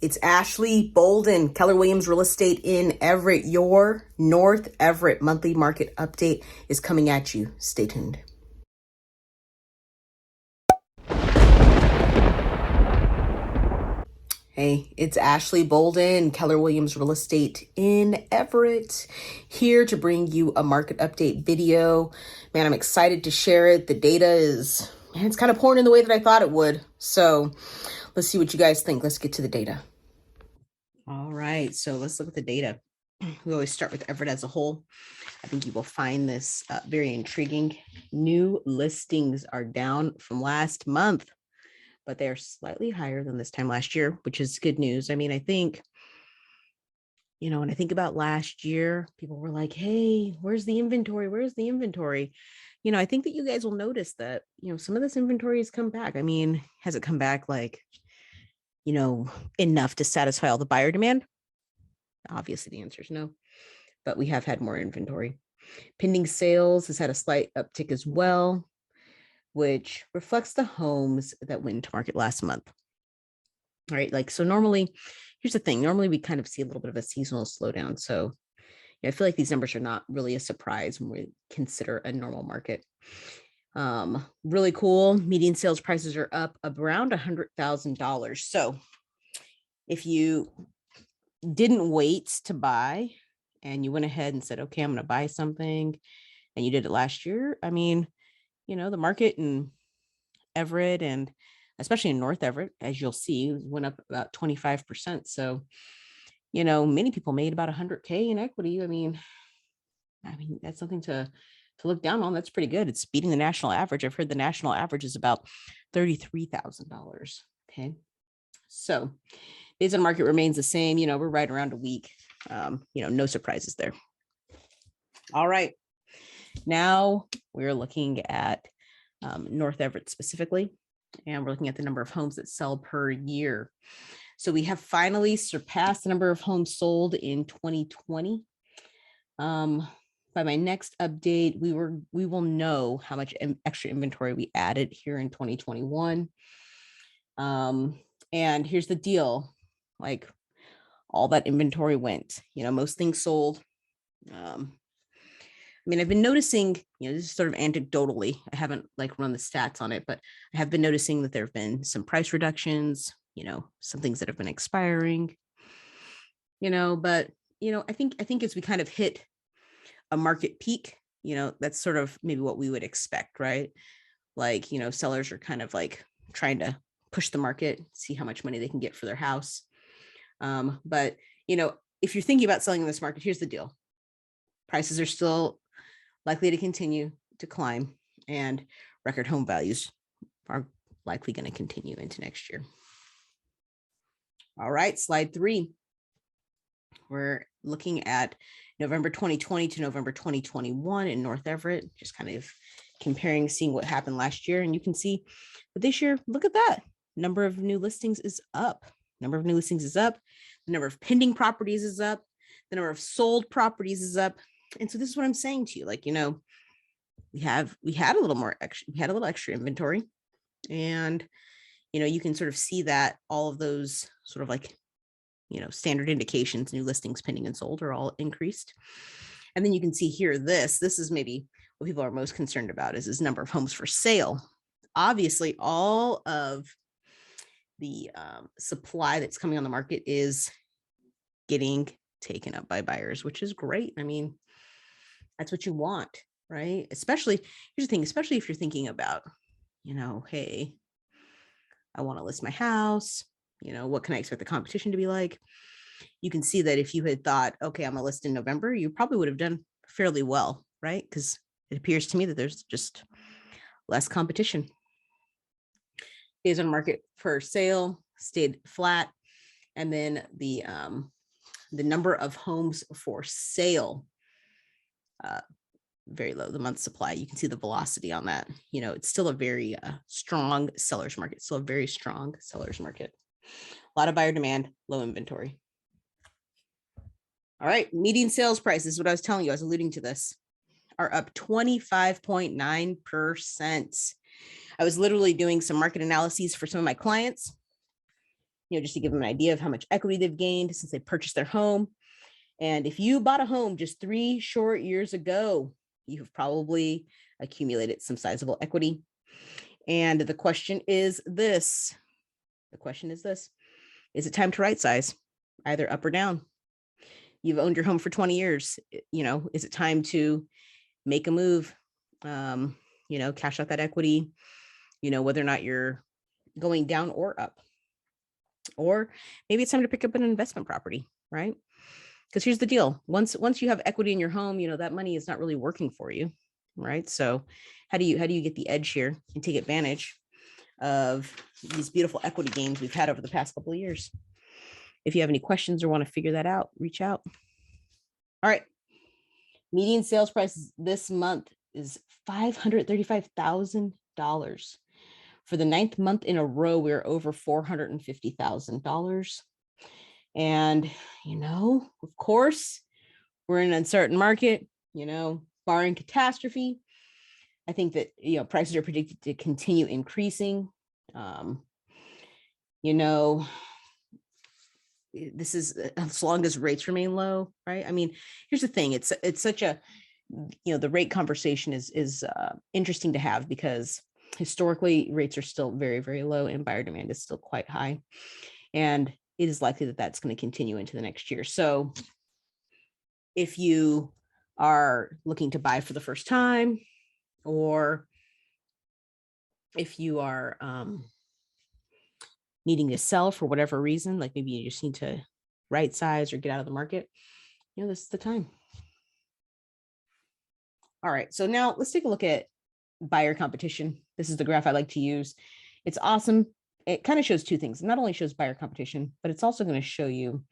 It's Ashley Bolden, Keller Williams Real Estate in Everett. Your North Everett monthly market update is coming at you. Stay tuned. Hey, it's Ashley Bolden, Keller Williams Real Estate in Everett, here to bring you a market update video. Man, I'm excited to share it. The data is, man, it's kind of pouring in the way that I thought it would. So let's see what you guys think. Let's get to the data. All right, so let's look at the data. We always start with Everett as a whole. I think you will find this very intriguing. New listings are down from last month, but they're slightly higher than this time last year, which is good news. I mean, I think, when I think about last year, people were like, hey, where's the inventory? Where's the inventory? I think that you guys will notice that, some of this inventory has come back. I mean, has it come back like, enough to satisfy all the buyer demand? Obviously, the answer is no, but we have had more inventory. Pending sales has had a slight uptick as well, which reflects the homes that went into market last month. All right, so normally, here's the thing. Normally, we kind of see a little bit of a seasonal slowdown. So I feel like these numbers are not really a surprise when we consider a normal market. Really cool. Median sales prices are up around $100,000. So if you didn't wait to buy and you went ahead and said, okay, I'm going to buy something, and you did it last year, I mean, the market in Everett, and especially in North Everett, as you'll see, went up about 25%. So, many people made about 100K in equity. I mean, that's something to look down on. That's pretty good. It's beating the national average. I've heard the national average is about $33,000. Okay. So days on market remains the same. We're right around a week. No surprises there. All right. Now we're looking at North Everett specifically, and we're looking at the number of homes that sell per year. So we have finally surpassed the number of homes sold in 2020. By my next update, we will know how much extra inventory we added here in 2021. And here's the deal, like all that inventory went, most things sold. I've been noticing, this is sort of anecdotally, I haven't run the stats on it, but I have been noticing that there have been some price reductions, some things that have been expiring, but, I think as we kind of hit a market peak, that's sort of maybe what we would expect, right? Sellers are kind of trying to push the market, see how much money they can get for their house. But, if you're thinking about selling in this market, here's the deal. Prices are still likely to continue to climb, and record home values are likely going to continue into next year. All right, slide 3. We're looking at November 2020 to November 2021 in North Everett, just kind of comparing, seeing what happened last year. And you can see that this year, look at that. Number of new listings is up. The number of pending properties is up. The number of sold properties is up. And so this is what I'm saying to you, we had a little extra inventory, and, you can sort of see that all of those sort of standard indications, new listings, pending and sold, are all increased. And then you can see here, this is maybe what people are most concerned about, is this number of homes for sale. Obviously, all of the supply that's coming on the market is getting taken up by buyers, which is great. I mean, that's what you want, right? Especially, here's the thing, especially if you're thinking about, hey, I want to list my house, what can I expect the competition to be like? You can see that if you had thought, okay, I'm going to list in November, you probably would have done fairly well, right? Because it appears to me that there's just less competition. Days on market for sale stayed flat. And then the number of homes for sale, very low. The month supply, you can see the velocity on that. It's still a very strong seller's market. A lot of buyer demand, low inventory. All right, median sales prices, what I was telling you, I was alluding to this, are up 25.9%. I was literally doing some market analyses for some of my clients, just to give them an idea of how much equity they've gained since they purchased their home. And if you bought a home just 3 short years ago, you've probably accumulated some sizable equity. And the question is this. Is it time to right size, either up or down? You've owned your home for 20 years. Is it time to make a move? Cash out that equity, whether or not you're going down or up. Or maybe it's time to pick up an investment property, right? Because here's the deal. Once you have equity in your home, that money is not really working for you, right? So how do you get the edge here and take advantage of these beautiful equity gains we've had over the past couple of years? If you have any questions or want to figure that out, reach out. All right. Median sales price this month is $535,000. For the 9th month in a row, we're over $450,000. And, of course, we're in an uncertain market, barring catastrophe. I think that, prices are predicted to continue increasing. This is as long as rates remain low, right? I mean, here's the thing. It's such a, the rate conversation is interesting to have, because historically rates are still very, very low and buyer demand is still quite high. And it is likely that that's going to continue into the next year. So if you are looking to buy for the first time, or if you are needing to sell for whatever reason, like maybe you just need to right size or get out of the market, this is the time. All right, so now let's take a look at buyer competition. This is the graph I like to use. It's awesome. It kind of shows two things. It not only shows buyer competition, but it's also going to show you,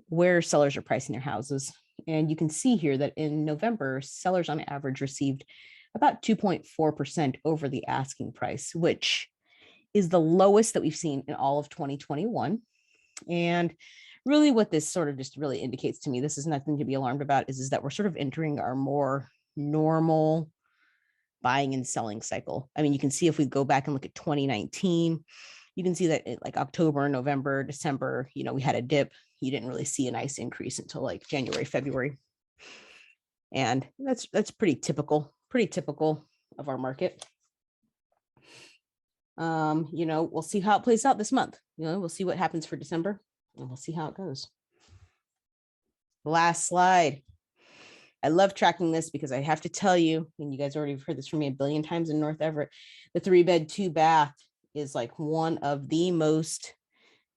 where sellers are pricing their houses. And you can see here that in November, sellers on average received about 2.4% over the asking price, which is the lowest that we've seen in all of 2021. And really what this sort of just really indicates to me, this is nothing to be alarmed about, is that we're sort of entering our more normal buying and selling cycle. I mean, you can see if we go back and look at 2019, you can see that like October, November, December, we had a dip. You didn't really see a nice increase until like January, February. And that's pretty typical of our market. We'll see how it plays out this month. We'll see what happens for December, and we'll see how it goes. Last slide. I love tracking this because I have to tell you, and you guys already have heard this from me a billion times in North Everett, the 3-bed, 2-bath is like one of the most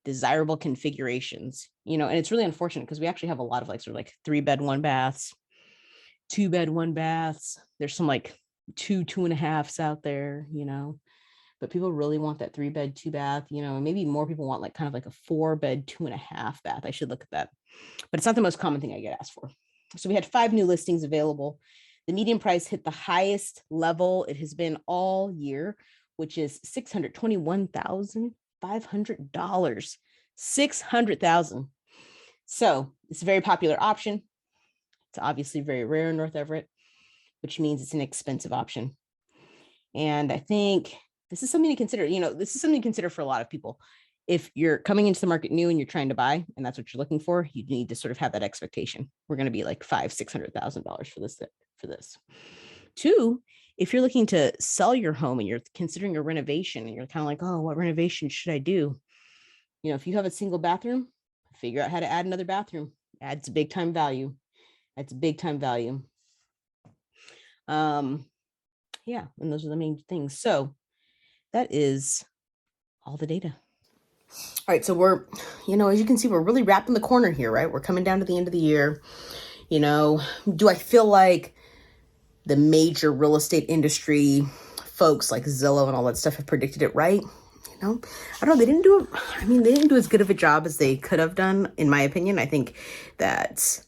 desirable configurations, and it's really unfortunate because we actually have a lot of like 3-bed, 1-baths, 2-bed, 1-baths. There's some like 2.5s out there, but people really want that 3-bed, 2-bath, and maybe more people want like kind of like a 4-bed, 2.5 bath. I should look at that, but it's not the most common thing I get asked for. So we had 5 new listings available. The median price hit the highest level it has been all year, which is $621,500. $600,000. So it's a very popular option. It's obviously very rare in North Everett, which means it's an expensive option. And I think this is something to consider. This is something to consider for a lot of people. If you're coming into the market new and you're trying to buy, and that's what you're looking for, you need to sort of have that expectation. We're going to be like $500,000-$600,000 for this. 2, if you're looking to sell your home and you're considering a renovation and you're kind of like, oh, what renovation should I do? If you have a single bathroom, figure out how to add another bathroom. Adds big time value. That's big time value. And those are the main things. So that is all the data. All right, so we're, as you can see, we're really wrapping the corner here, right? We're coming down to the end of the year. Do I feel like the major real estate industry folks like Zillow and all that stuff have predicted it right? I don't know. They didn't do as good of a job as they could have done, in my opinion. I think that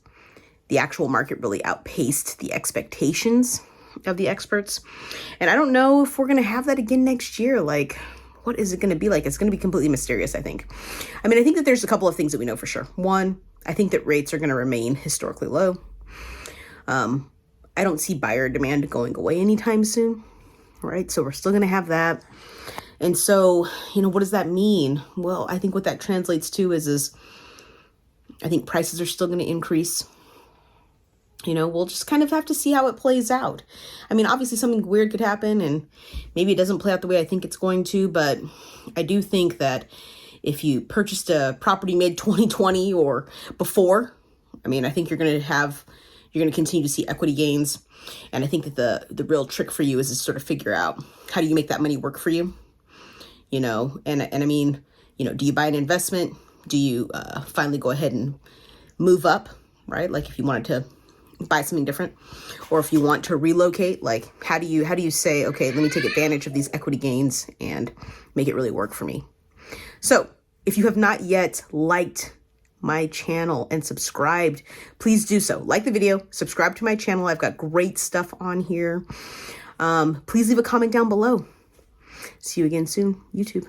the actual market really outpaced the expectations of the experts. And I don't know if we're going to have that again next year. Like, what is it going to be like? It's going to be completely mysterious, I think. I think that there's a couple of things that we know for sure. One, I think that rates are going to remain historically low. I don't see buyer demand going away anytime soon, right? So we're still going to have that. And so, what does that mean? Well, I think what that translates to is I think prices are still going to increase. We'll just kind of have to see how it plays out. I mean, obviously something weird could happen and maybe it doesn't play out the way I think it's going to, but I do think that if you purchased a property mid 2020 or before, I think you're going to continue to see equity gains. And I think that the real trick for you is to sort of figure out, how do you make that money work for you? And I mean, do you buy an investment? Do you finally go ahead and move up, right? Like if you wanted to buy something different, or if you want to relocate, like how do you say, okay, let me take advantage of these equity gains and make it really work for me? So if you have not yet liked my channel and subscribed, please do so. Like the video, subscribe to my channel. I've got great stuff on here. Please leave a comment down below. See you again soon, YouTube.